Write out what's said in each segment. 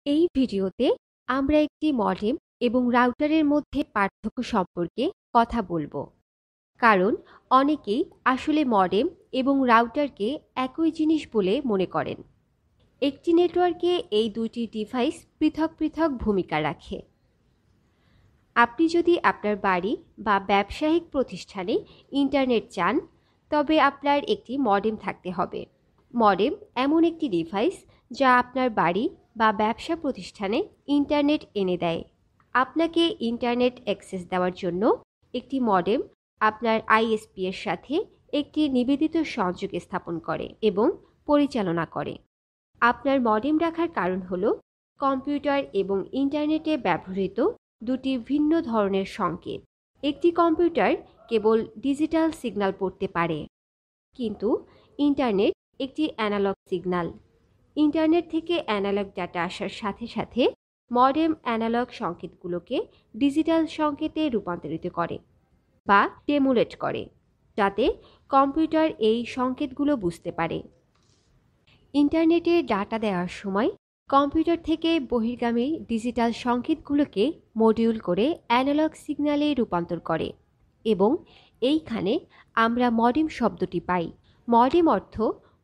এই ভিডিওতে আমরা একটি মডেম এবং রাউটারের মধ্যে পার্থক্য সম্পর্কে কথা বলবো। কারণ অনেকেই আসলে মডেম এবং রাউটারকে একই জিনিস বলে মনে করেন। একটি নেটওয়ার্কে এই দুটি ডিভাইস পৃথক পৃথক ভূমিকা রাখে। আপনি যদি আপনার বাড়ি বা ব্যবসায়িক প্রতিষ্ঠানে ইন্টারনেট চান, তবে আপনার একটি মডেম থাকতে হবে। মডেম এমন একটি ডিভাইস যা আপনার বাড়ি বা ব্যবসা প্রতিষ্ঠানে ইন্টারনেট এনে দেয়। আপনাকে ইন্টারনেট অ্যাক্সেস দেওয়ার জন্য একটি মডেম আপনার আইএসপি এর সাথে একটি নিবেদিত সংযোগ স্থাপন করে এবং পরিচালনা করে। আপনার মডেম রাখার কারণ হলো কম্পিউটার এবং ইন্টারনেটে ব্যবহৃত দুটি ভিন্ন ধরনের সংকেত। একটি কম্পিউটার কেবল ডিজিটাল সিগন্যাল পড়তে পারে, কিন্তু ইন্টারনেট একটি অ্যানালগ সিগন্যাল। ইন্টারনেট থেকে অ্যানালগ ডাটা আসার সাথে সাথে মডেম অ্যানালগ সংকেতগুলোকে ডিজিটাল সংকেতে রূপান্তরিত করে বা ডেমুলেট করে, যাতে কম্পিউটার এই সংকেতগুলো বুঝতে পারে। ইন্টারনেটে ডাটা দেওয়ার সময় কম্পিউটার থেকে বহির্গামী ডিজিটাল সংকেতগুলোকে মডিউল করে অ্যানালগ সিগন্যালে রূপান্তর করে এবং এইখানে আমরা মডেম শব্দটি পাই। মডেম অর্থ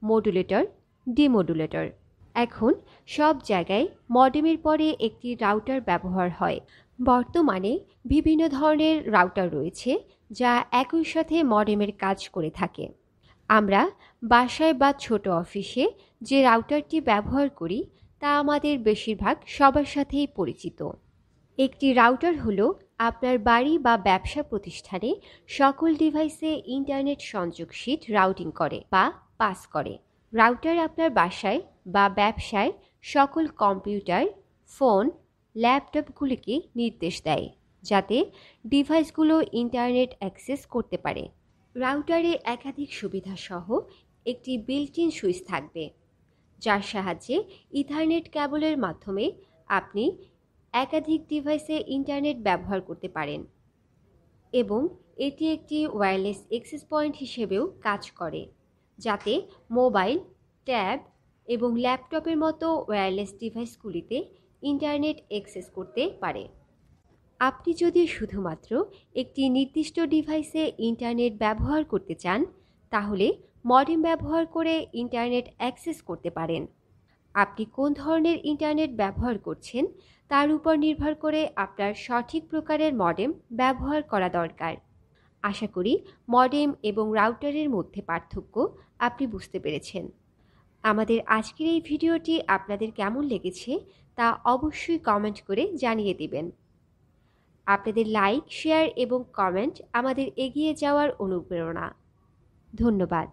মডুলেটর ডিমডুলেটর। এখন সব জায়গায় মডেমের পরে একটি রাউটার ব্যবহার হয়। বর্তমানে বিভিন্ন ধরনের রাউটার রয়েছে যা একই সাথে মডেমের কাজ করে থাকে। আমরা বাসায় বা ছোট অফিসে যে রাউটারটি ব্যবহার করি তা আমাদের বেশিরভাগ সবার সাথেই পরিচিত। একটি রাউটার হলো আপনার বাড়ি বা ব্যবসা প্রতিষ্ঠানে সকল ডিভাইসে ইন্টারনেট সংযোগ শীট রাউটিং করে বা পাস করে। রাউটার আপনার বাসায় বা ব্যবসায় সকল কম্পিউটার, ফোন, ল্যাপটপগুলিকে নির্দেশ দেয় যাতে ডিভাইসগুলো ইন্টারনেট অ্যাক্সেস করতে পারে। রাউটারে একাধিক সুবিধা সহ একটি বিল্ট ইন সুইচ থাকবে, যার সাহায্যে ইথারনেট কেবলের মাধ্যমে আপনি একাধিক ডিভাইসে ইন্টারনেট ব্যবহার করতে পারেন এবং এটি একটি ওয়্যারলেস অ্যাক্সেস পয়েন্ট হিসেবেও কাজ করে, যাতে মোবাইল, ট্যাব এবং ল্যাপটপের মতো ওয়্যারলেস ডিভাইসগুলিতে ইন্টারনেট অ্যাক্সেস করতে পারে। আপনি যদি শুধুমাত্র একটি নির্দিষ্ট ডিভাইসে ইন্টারনেট ব্যবহার করতে চান, তাহলে মডেম ব্যবহার করে ইন্টারনেট অ্যাক্সেস করতে পারেন। আপনি কোন ধরনের ইন্টারনেট ব্যবহার করছেন তার উপর নির্ভর করে আপনার সঠিক প্রকারের মডেম ব্যবহার করা দরকার। আশা করি মডেম এবং রাউটারের মধ্যে পার্থক্য আপনি বুঝতে পেরেছেন। আমাদের আজকের এই ভিডিওটি আপনাদের কেমন লেগেছে তা অবশ্যই কমেন্ট করে জানিয়ে দিবেন। আপনাদের লাইক, শেয়ার এবং কমেন্ট আমাদের এগিয়ে যাওয়ার অনুপ্রেরণা। ধন্যবাদ।